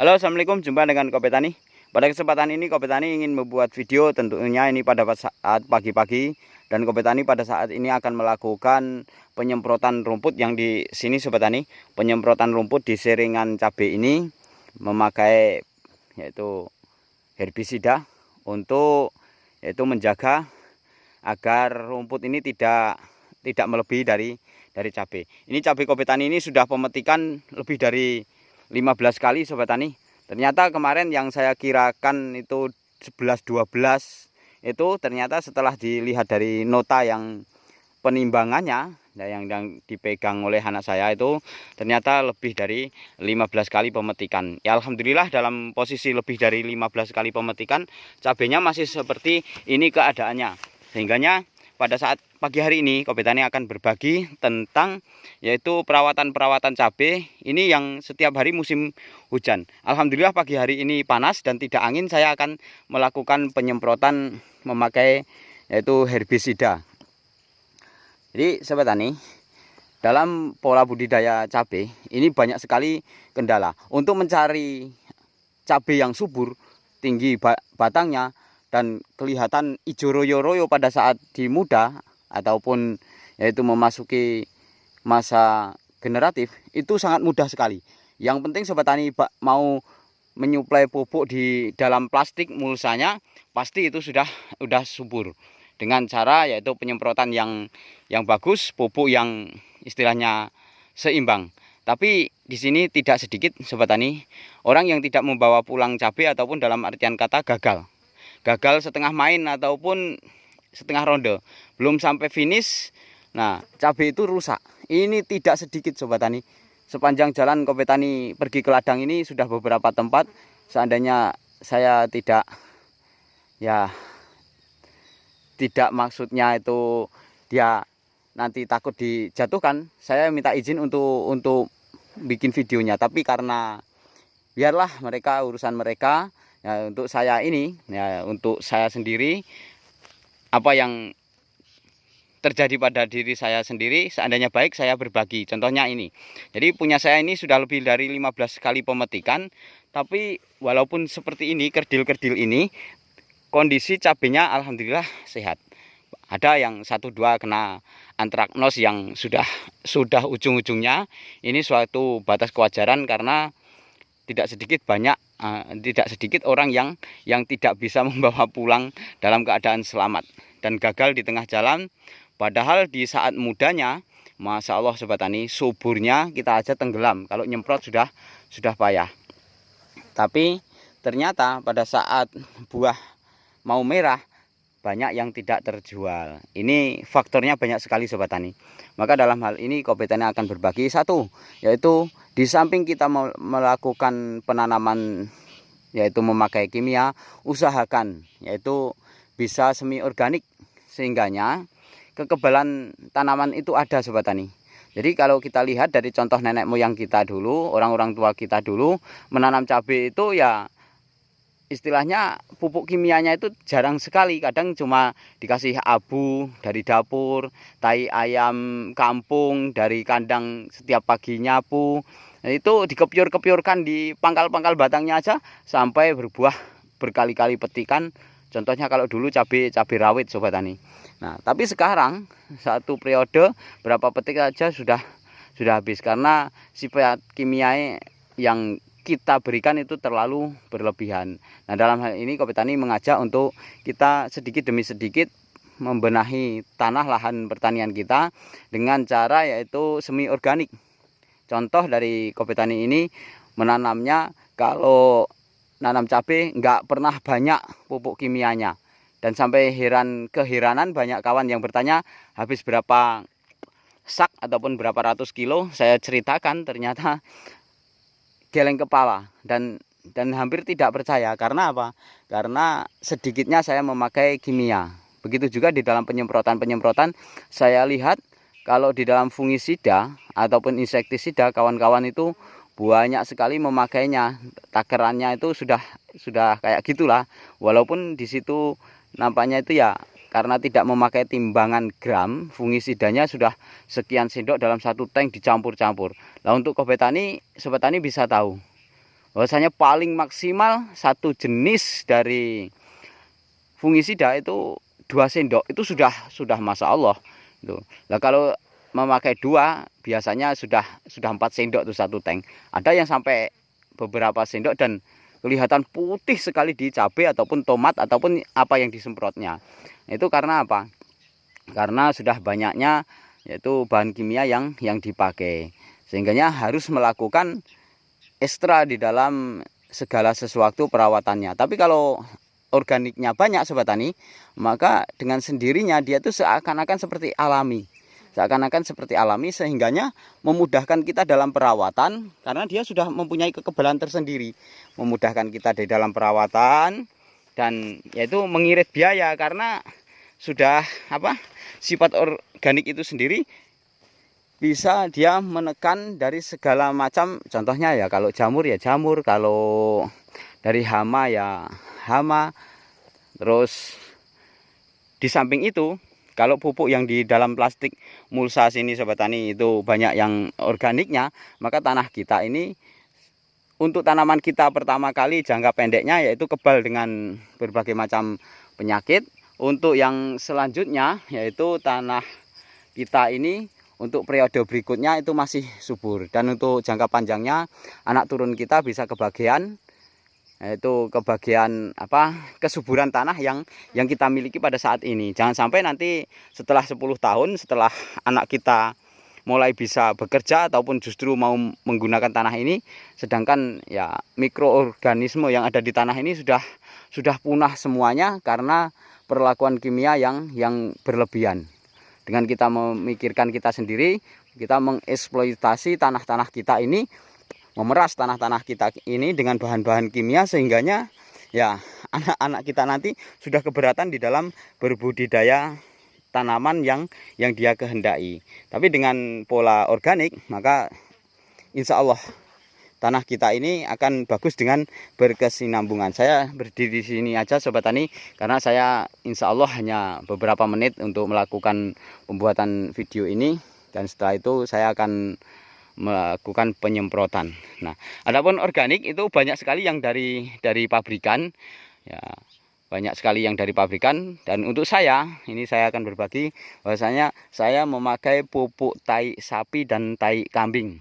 Halo, assalamualaikum. Jumpa dengan Kopi Tani. Pada kesempatan ini Kopi Tani ingin membuat video, tentunya ini pada saat pagi-pagi, dan Kopi Tani pada saat ini akan melakukan penyemprotan rumput yang di sini Sobat Tani. Penyemprotan rumput di seringan cabai ini memakai yaitu herbisida untuk yaitu menjaga agar rumput ini tidak melebihi dari cabai. Ini cabai Kopi Tani ini sudah pemetikan lebih dari 15 kali Sobat Tani. Ternyata kemarin yang saya kirakan itu 11-12 itu ternyata setelah dilihat dari nota yang penimbangannya yang dipegang oleh anak saya itu ternyata lebih dari 15 kali pemetikan. Ya alhamdulillah dalam posisi lebih dari 15 kali pemetikan cabenya masih seperti ini keadaannya. Sehingganya pada saat pagi hari ini Kopi Tani akan berbagi tentang yaitu perawatan cabai ini yang setiap hari musim hujan. Alhamdulillah pagi hari ini panas dan tidak angin, saya akan melakukan penyemprotan memakai yaitu herbisida. Jadi Sobat Tani, dalam pola budidaya cabai ini banyak sekali kendala. Untuk mencari cabai yang subur, tinggi batangnya, dan kelihatan hijau royo-royo pada saat di muda ataupun yaitu memasuki masa generatif, itu sangat mudah sekali. Yang penting Sobat Tani mau menyuplai pupuk di dalam plastik mulsanya, pasti itu sudah subur dengan cara yaitu penyemprotan yang bagus, pupuk yang istilahnya seimbang. Tapi di sini tidak sedikit Sobat Tani orang yang tidak membawa pulang cabai ataupun dalam artian kata gagal setengah main ataupun setengah ronde, belum sampai finish. Nah, cabai itu rusak. Ini tidak sedikit Sobat Tani. Sepanjang jalan Kopi Tani pergi ke ladang ini sudah beberapa tempat. Seandainya saya tidak maksudnya itu dia nanti takut dijatuhkan, saya minta izin untuk bikin videonya. Tapi karena biarlah mereka urusan mereka. Ya, untuk saya ini, ya untuk saya sendiri, apa yang terjadi pada diri saya sendiri, seandainya baik saya berbagi. Contohnya ini. Jadi punya saya ini sudah lebih dari 15 kali pemetikan, tapi walaupun seperti ini, kerdil-kerdil ini, kondisi cabenya alhamdulillah sehat. Ada yang 1-2 kena antraknos yang sudah ujung-ujungnya. Ini suatu batas kewajaran karena tidak sedikit orang yang tidak bisa membawa pulang dalam keadaan selamat dan gagal di tengah jalan. Padahal di saat mudanya, Masya Allah Sobat Tani, suburnya kita aja tenggelam. Kalau nyemprot sudah payah. Tapi ternyata pada saat buah mau merah, banyak yang tidak terjual. Ini faktornya banyak sekali Sobat Tani. Maka dalam hal ini Kopi Tani akan berbagi satu, yaitu di samping kita melakukan penanaman yaitu memakai kimia, usahakan yaitu bisa semi organik, sehingganya kekebalan tanaman itu ada Sobat Tani. Jadi kalau kita lihat dari contoh nenek moyang kita dulu, orang-orang tua kita dulu menanam cabai itu ya istilahnya pupuk kimianya itu jarang sekali. Kadang cuma dikasih abu dari dapur, tai ayam kampung dari kandang setiap pagi nyapu. Nah, itu dikepiur-kepiurkan di pangkal-pangkal batangnya aja sampai berbuah berkali-kali petikan. Contohnya kalau dulu cabai rawit Sobat Tani. Nah, tapi sekarang satu periode berapa petik aja sudah habis karena sifat kimia yang kita berikan itu terlalu berlebihan. Nah, dalam hal ini Kopi Tani mengajak untuk kita sedikit demi sedikit membenahi tanah lahan pertanian kita dengan cara yaitu semi organik. Contoh dari Kopi Tani ini menanamnya, kalau nanam cabai nggak pernah banyak pupuk kimianya. Dan sampai keheranan banyak kawan yang bertanya habis berapa sak ataupun berapa ratus kilo. Saya ceritakan ternyata geleng kepala dan hampir tidak percaya. Karena apa? Karena sedikitnya saya memakai kimia. Begitu juga di dalam penyemprotan saya lihat kalau di dalam fungisida ataupun insektisida, kawan-kawan itu banyak sekali memakainya. Takarannya itu sudah kayak gitulah. Walaupun di situ nampaknya itu ya karena tidak memakai timbangan gram, fungisidanya sudah sekian sendok dalam satu tank dicampur-campur. Nah, untuk Kopi Tani, Sobat Tani bisa tahu bahwasanya paling maksimal satu jenis dari fungisida itu 2 sendok itu sudah Masya Allah itu. Nah kalau memakai 2 biasanya sudah 4 sendok tuh satu tank. Ada yang sampai beberapa sendok dan kelihatan putih sekali di cabai ataupun tomat ataupun apa yang disemprotnya. Itu karena apa? Karena sudah banyaknya yaitu bahan kimia yang dipakai, sehingganya harus melakukan ekstra di dalam segala sesuatu perawatannya. Tapi kalau organiknya banyak sobat tani, maka dengan sendirinya dia tuh seakan-akan seperti alami. Sehingganya memudahkan kita dalam perawatan karena dia sudah mempunyai kekebalan tersendiri. Memudahkan kita di dalam perawatan dan yaitu mengirit biaya karena sudah sifat organik itu sendiri bisa dia menekan dari segala macam, contohnya ya kalau jamur ya jamur, kalau dari hama ya hama. Terus di samping itu kalau pupuk yang di dalam plastik mulsa sini sobat tani itu banyak yang organiknya, maka tanah kita ini untuk tanaman kita pertama kali jangka pendeknya yaitu kebal dengan berbagai macam penyakit. Untuk yang selanjutnya yaitu tanah kita ini untuk periode berikutnya itu masih subur. Dan untuk jangka panjangnya anak turun kita bisa kebagian, yaitu kebagian kesuburan tanah yang kita miliki pada saat ini. Jangan sampai nanti setelah 10 tahun setelah anak kita mulai bisa bekerja ataupun justru mau menggunakan tanah ini, sedangkan ya mikroorganisme yang ada di tanah ini sudah punah semuanya karena perlakuan kimia yang berlebihan. Dengan kita memikirkan kita sendiri, kita mengeksploitasi tanah-tanah kita ini, memeras tanah-tanah kita ini dengan bahan-bahan kimia, sehingganya ya anak-anak kita nanti sudah keberatan di dalam berbudidaya tanaman yang dia kehendaki. Tapi dengan pola organik, maka insya Allah tanah kita ini akan bagus dengan berkesinambungan. Saya berdiri di sini aja sobat tani karena saya insya Allah hanya beberapa menit untuk melakukan pembuatan video ini, dan setelah itu saya akan melakukan penyemprotan. Nah, adapun organik itu banyak sekali yang dari pabrikan ya, banyak sekali yang dari pabrikan. Dan untuk saya ini saya akan berbagi bahwasanya saya memakai pupuk tai sapi dan tai kambing.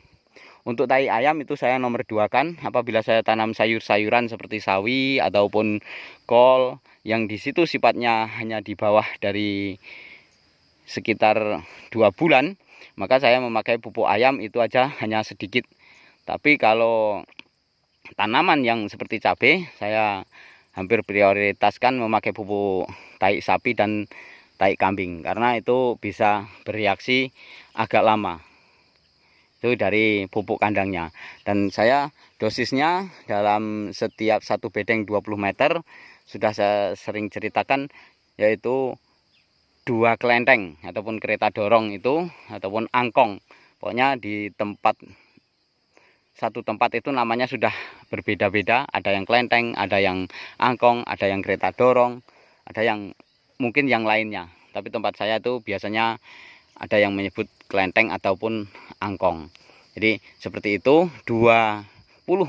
Untuk tai ayam itu saya nomor 2 kan apabila saya tanam sayur-sayuran seperti sawi ataupun kol yang di situ sifatnya hanya di bawah dari sekitar 2 bulan, maka saya memakai pupuk ayam itu aja hanya sedikit. Tapi kalau tanaman yang seperti cabai, saya hampir prioritaskan memakai pupuk tai sapi dan tai kambing karena itu bisa bereaksi agak lama. Itu dari pupuk kandangnya. Dan saya dosisnya dalam setiap satu bedeng 20 meter sudah saya sering ceritakan, yaitu 2 kelenteng ataupun kereta dorong itu ataupun angkong. Pokoknya di satu tempat itu namanya sudah berbeda-beda, ada yang kelenteng, ada yang angkong, ada yang kereta dorong, ada yang mungkin yang lainnya. Tapi tempat saya itu biasanya ada yang menyebut kelenteng ataupun angkong. Jadi seperti itu, 20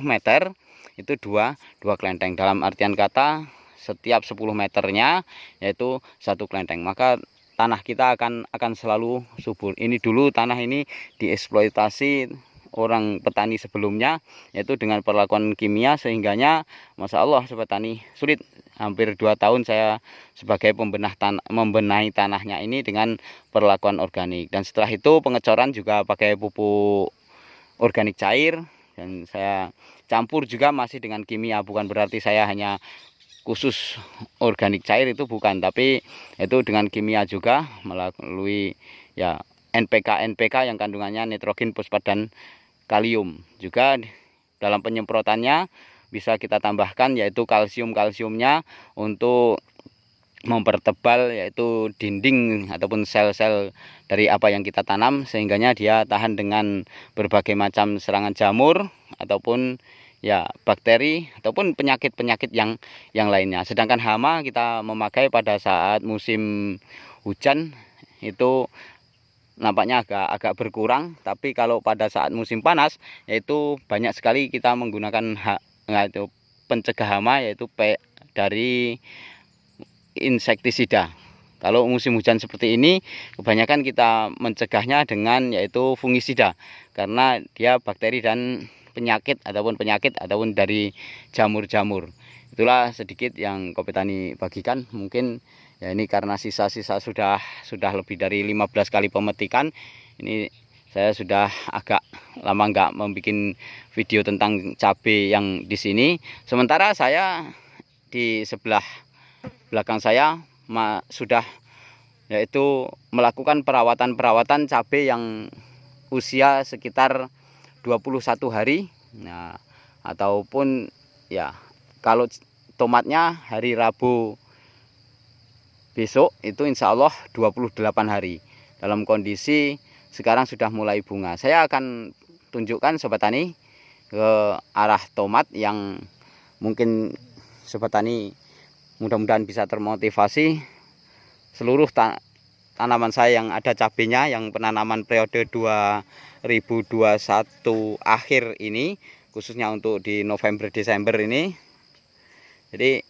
meter itu dua kelenteng. Dalam artian kata setiap 10 meternya yaitu 1 kelenteng. Maka tanah kita akan selalu subur. Ini dulu tanah ini dieksploitasi orang petani sebelumnya yaitu dengan perlakuan kimia, sehingganya Masya Allah sobat tani sulit. Hampir 2 tahun saya sebagai membenahi tanahnya ini dengan perlakuan organik. Dan setelah itu pengecoran juga pakai pupuk organik cair, dan saya campur juga masih dengan kimia. Bukan berarti saya hanya khusus organik cair, itu bukan, tapi itu dengan kimia juga melalui ya NPK yang kandungannya nitrogen, fosfat dan kalium. Juga dalam penyemprotannya bisa kita tambahkan yaitu kalsiumnya untuk mempertebal yaitu dinding ataupun sel-sel dari apa yang kita tanam, sehingganya dia tahan dengan berbagai macam serangan jamur ataupun ya bakteri ataupun penyakit-penyakit yang lainnya. Sedangkan hama kita memakai pada saat musim hujan itu nampaknya agak berkurang, tapi kalau pada saat musim panas yaitu banyak sekali kita menggunakan itu pencegah hama, yaitu dari insektisida. Kalau musim hujan seperti ini, kebanyakan kita mencegahnya dengan yaitu fungisida, karena dia bakteri dan penyakit ataupun dari jamur-jamur. Itulah sedikit yang Kopi Tani bagikan. Mungkin ya ini karena sisa-sisa sudah lebih dari 15 kali pemetikan. Ini saya sudah agak lama nggak membuat video tentang cabai yang di sini. Sementara saya di sebelah belakang saya sudah yaitu melakukan perawatan cabai yang usia sekitar 21 hari. Nah, ataupun ya kalau tomatnya hari Rabu besok itu insya Allah 28 hari. Dalam kondisi sekarang sudah mulai bunga. Saya akan tunjukkan Sobat Tani ke arah tomat yang mungkin Sobat Tani mudah-mudahan bisa termotivasi. Seluruh tanaman saya yang ada cabenya, yang penanaman periode 2021 akhir ini, khususnya untuk di November Desember ini. Jadi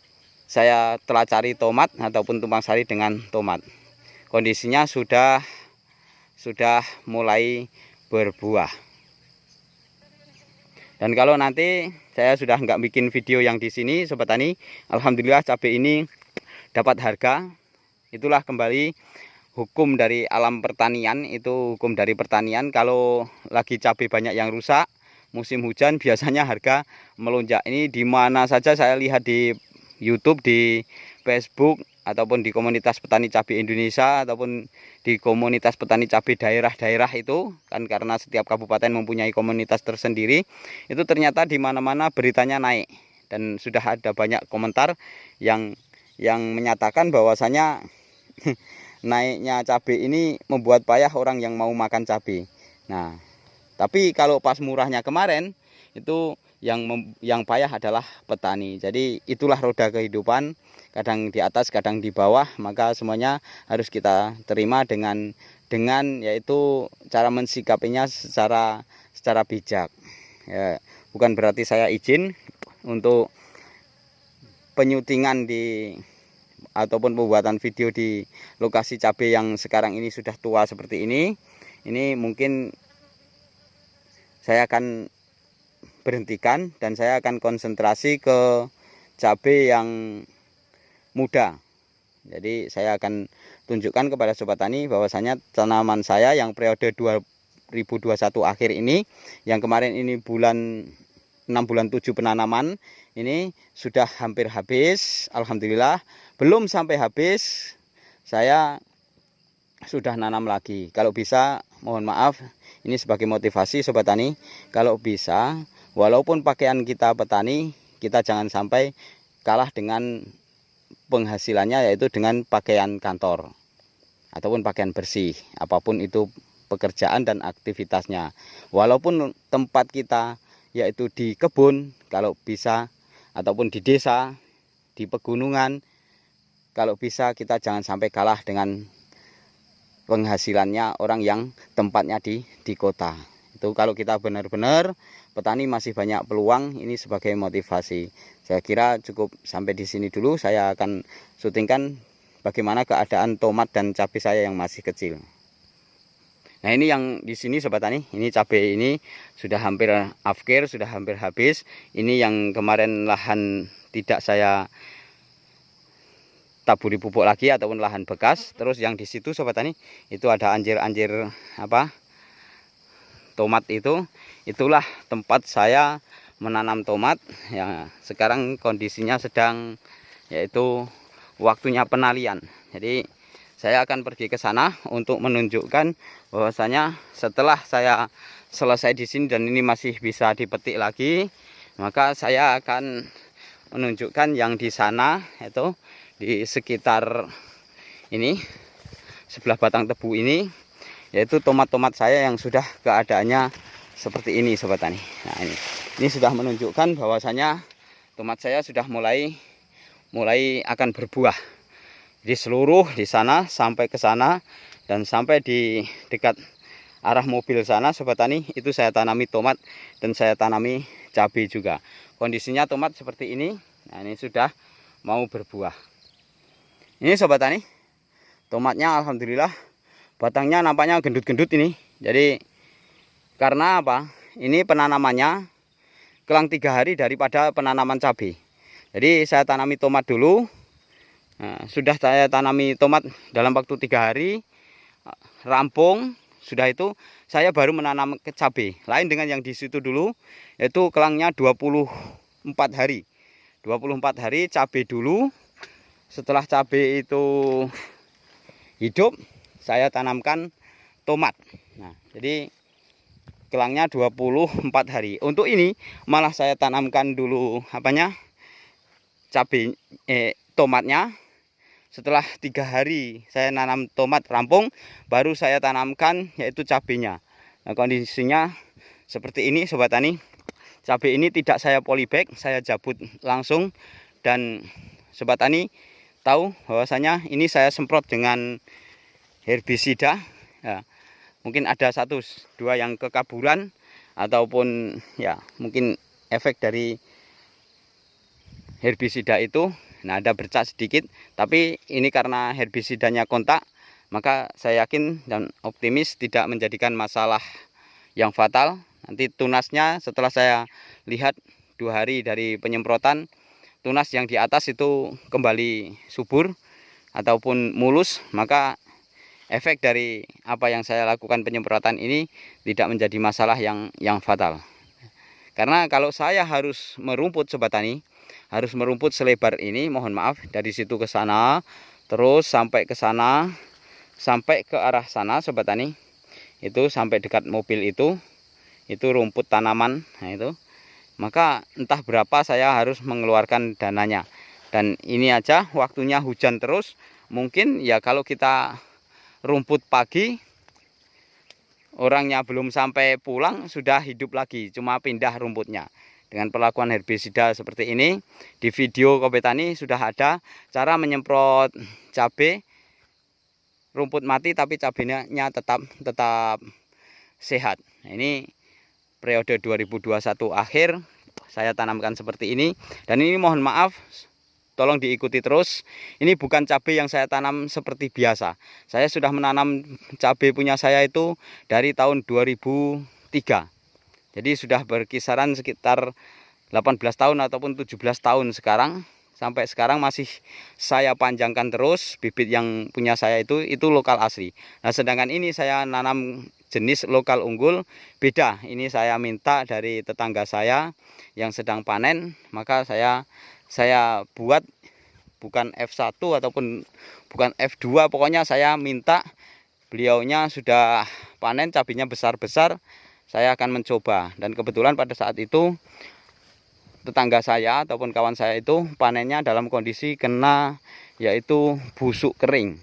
saya telah cari tomat ataupun tumpang sari dengan tomat. Kondisinya sudah mulai berbuah. Dan kalau nanti saya sudah nggak bikin video yang di sini, Sobat Tani, alhamdulillah cabai ini dapat harga. Itulah kembali hukum dari alam pertanian, itu hukum dari pertanian. Kalau lagi cabai banyak yang rusak, musim hujan biasanya harga melonjak. Ini di mana saja saya lihat di YouTube, di Facebook, ataupun di komunitas petani cabai Indonesia, ataupun di komunitas petani cabai daerah-daerah itu kan, karena setiap kabupaten mempunyai komunitas tersendiri. Itu ternyata di mana-mana beritanya naik, dan sudah ada banyak komentar yang menyatakan bahwasanya naiknya cabai ini membuat payah orang yang mau makan cabai. Nah, tapi kalau pas murahnya kemarin itu yang payah adalah petani. Jadi itulah roda kehidupan, kadang di atas kadang di bawah, maka semuanya harus kita terima dengan yaitu cara mensikapinya secara bijak. Ya, bukan berarti saya izin untuk penyutingan ataupun pembuatan video di lokasi cabai yang sekarang ini sudah tua seperti ini. Ini mungkin saya akan berhentikan dan saya akan konsentrasi ke cabai yang muda. Jadi saya akan tunjukkan kepada Sobat Tani bahwasanya tanaman saya yang periode 2021 akhir ini, yang kemarin ini 6 bulan 7 penanaman, ini sudah hampir habis. Alhamdulillah, belum sampai habis saya sudah nanam lagi. Kalau bisa, mohon maaf, ini sebagai motivasi Sobat Tani, kalau bisa, walaupun pakaian kita petani, kita jangan sampai kalah dengan penghasilannya, yaitu dengan pakaian kantor ataupun pakaian bersih, apapun itu pekerjaan dan aktivitasnya. Walaupun tempat kita yaitu di kebun, kalau bisa, ataupun di desa, di pegunungan, kalau bisa kita jangan sampai kalah dengan penghasilannya orang yang tempatnya di kota. Itu kalau kita benar-benar petani masih banyak peluang. Ini sebagai motivasi. Saya kira cukup sampai di sini dulu. Saya akan syutingkan bagaimana keadaan tomat dan cabai saya yang masih kecil. Nah, ini yang di sini Sobat Tani, ini cabai ini sudah hampir afkir, sudah hampir habis. Ini yang kemarin lahan tidak saya taburi pupuk lagi ataupun lahan bekas. Terus yang di situ Sobat Tani, itu ada anjir-anjir tomat itu. Itulah tempat saya menanam tomat. Ya, sekarang kondisinya sedang yaitu waktunya penalian. Jadi saya akan pergi ke sana untuk menunjukkan bahwasanya setelah saya selesai di sini dan ini masih bisa dipetik lagi, maka saya akan menunjukkan yang di sana, itu di sekitar ini sebelah batang tebu ini, yaitu tomat-tomat saya yang sudah keadaannya seperti ini Sobat Tani. Nah, ini sudah menunjukkan bahwasanya tomat saya sudah mulai akan berbuah. Jadi seluruh di sana sampai ke sana dan sampai di dekat arah mobil sana Sobat Tani, itu saya tanami tomat dan saya tanami cabai juga. Kondisinya tomat seperti ini. Nah, ini sudah mau berbuah. Ini sobat tani, tomatnya alhamdulillah batangnya nampaknya gendut-gendut ini. Jadi karena apa? Ini penanamannya kelang 3 hari daripada penanaman cabai. Jadi saya tanami tomat dulu. Nah, sudah saya tanami tomat dalam waktu 3 hari, rampung. Sudah itu saya baru menanam ke cabai. Lain dengan yang di situ dulu, yaitu kelangnya 24 hari. 24 hari cabai dulu. Setelah cabai itu hidup, saya tanamkan tomat. Nah, jadi kelangnya 24 hari. Untuk ini malah saya tanamkan dulu cabai tomatnya. Setelah 3 hari saya nanam tomat rampung, baru saya tanamkan yaitu cabainya. Nah, kondisinya seperti ini sobat tani. Cabai ini tidak saya polybag, saya jabut langsung. Dan sobat tani tahu bahwasanya ini saya semprot dengan herbisida. Ya, mungkin ada 1-2 yang kekaburan ataupun ya mungkin efek dari herbisida itu. Nah, ada bercak sedikit, tapi ini karena herbisidanya kontak, maka saya yakin dan optimis tidak menjadikan masalah yang fatal. Nanti tunasnya setelah saya lihat 2 hari dari penyemprotan, tunas yang di atas itu kembali subur ataupun mulus, maka efek dari apa yang saya lakukan penyemprotan ini tidak menjadi masalah yang fatal. Karena kalau saya harus merumput sobat tani, harus merumput selebar ini, mohon maaf, dari situ ke sana, terus sampai ke sana, sampai ke arah sana sobat tani. Itu sampai dekat mobil itu rumput tanaman. Nah, itu maka entah berapa saya harus mengeluarkan dananya. Dan ini aja waktunya hujan terus. Mungkin ya kalau kita rumput pagi, orangnya belum sampai pulang sudah hidup lagi, cuma pindah rumputnya. Dengan perlakuan herbisida seperti ini, di video Kobe Tani sudah ada cara menyemprot cabai rumput mati tapi cabainya tetap sehat. Nah, ini periode 2021 akhir saya tanamkan seperti ini. Dan ini mohon maaf, tolong diikuti terus. Ini bukan cabai yang saya tanam seperti biasa. Saya sudah menanam cabai punya saya itu dari tahun 2003. Jadi sudah berkisaran sekitar 18 tahun ataupun 17 tahun sekarang. Sampai sekarang masih saya panjangkan terus. Bibit yang punya saya itu lokal asli. Nah, sedangkan ini saya nanam jenis lokal unggul. Beda, ini saya minta dari tetangga saya yang sedang panen. Maka saya buat bukan F1 ataupun bukan F2. Pokoknya saya minta, beliaunya sudah panen, cabainya besar-besar. Saya akan mencoba. Dan kebetulan pada saat itu tetangga saya ataupun kawan saya itu panennya dalam kondisi kena yaitu busuk kering.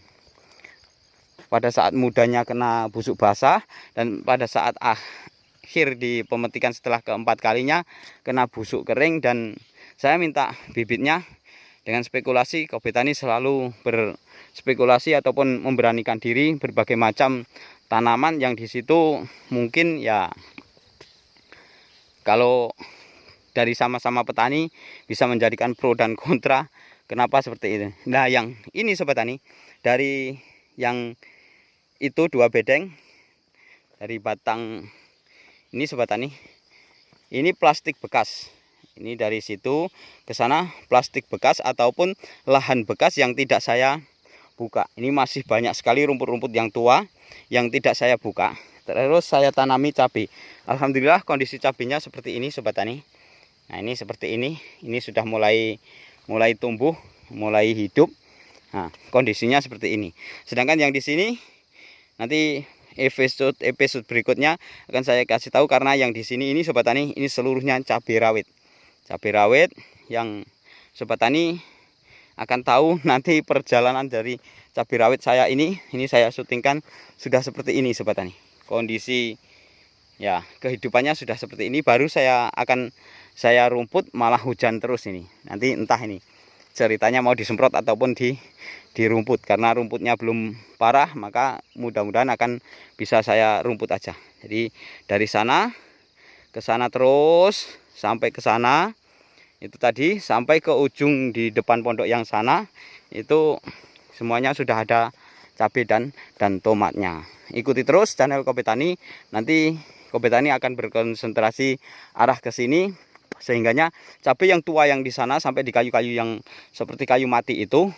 Pada saat mudanya kena busuk basah, dan pada saat akhir di pemetikan setelah keempat kalinya kena busuk kering. Dan saya minta bibitnya. Dengan spekulasi, Kobe Tani selalu berspekulasi ataupun memberanikan diri berbagai macam tanaman yang di situ mungkin ya kalau dari sama-sama petani bisa menjadikan pro dan kontra. Kenapa seperti ini? Nah, yang ini sobat tani, dari yang itu 2 bedeng dari batang ini sobat tani, ini plastik bekas. Ini dari situ ke sana plastik bekas ataupun lahan bekas yang tidak saya buka. Ini masih banyak sekali rumput-rumput yang tua yang tidak saya buka. Terus saya tanami cabai. Alhamdulillah kondisi cabainya seperti ini sobat tani. Nah, ini seperti ini. Ini sudah mulai tumbuh, mulai hidup. Nah, kondisinya seperti ini. Sedangkan yang di sini nanti episode berikutnya akan saya kasih tahu, karena yang di sini ini sobat tani, ini seluruhnya cabai rawit. Cabai rawit yang sobat tani akan tahu nanti perjalanan dari cabai rawit saya ini saya syutingkan sudah seperti ini sobat tani. Kondisi ya kehidupannya sudah seperti ini. Baru saya rumput malah hujan terus ini. Nanti entah ini ceritanya mau disemprot ataupun dirumput. Karena rumputnya belum parah, maka mudah-mudahan akan bisa saya rumput aja. Jadi dari sana ke sana terus sampai ke sana. Itu tadi sampai ke ujung di depan pondok yang sana, itu semuanya sudah ada cabai dan tomatnya. Ikuti terus channel Kopi Tani, nanti Kopi Tani akan berkonsentrasi arah ke sini, sehingganya cabai yang tua yang di sana sampai di kayu-kayu yang seperti kayu mati itu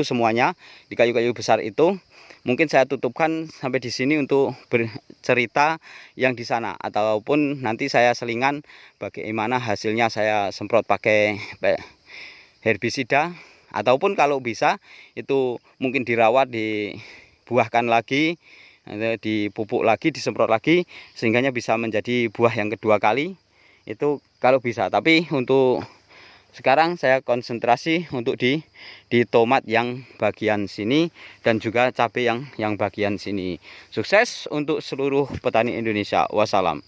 semuanya di kayu-kayu besar itu mungkin saya tutupkan sampai di sini untuk bercerita yang di sana, ataupun nanti saya selingan bagaimana hasilnya saya semprot pakai herbisida, ataupun kalau bisa itu mungkin dirawat, dibuahkan lagi, dipupuk lagi, disemprot lagi, sehingganya bisa menjadi buah yang kedua kali. Itu kalau bisa. Tapi untuk sekarang saya konsentrasi untuk di tomat yang bagian sini dan juga cabai yang bagian sini. Sukses untuk seluruh petani Indonesia. Wassalam.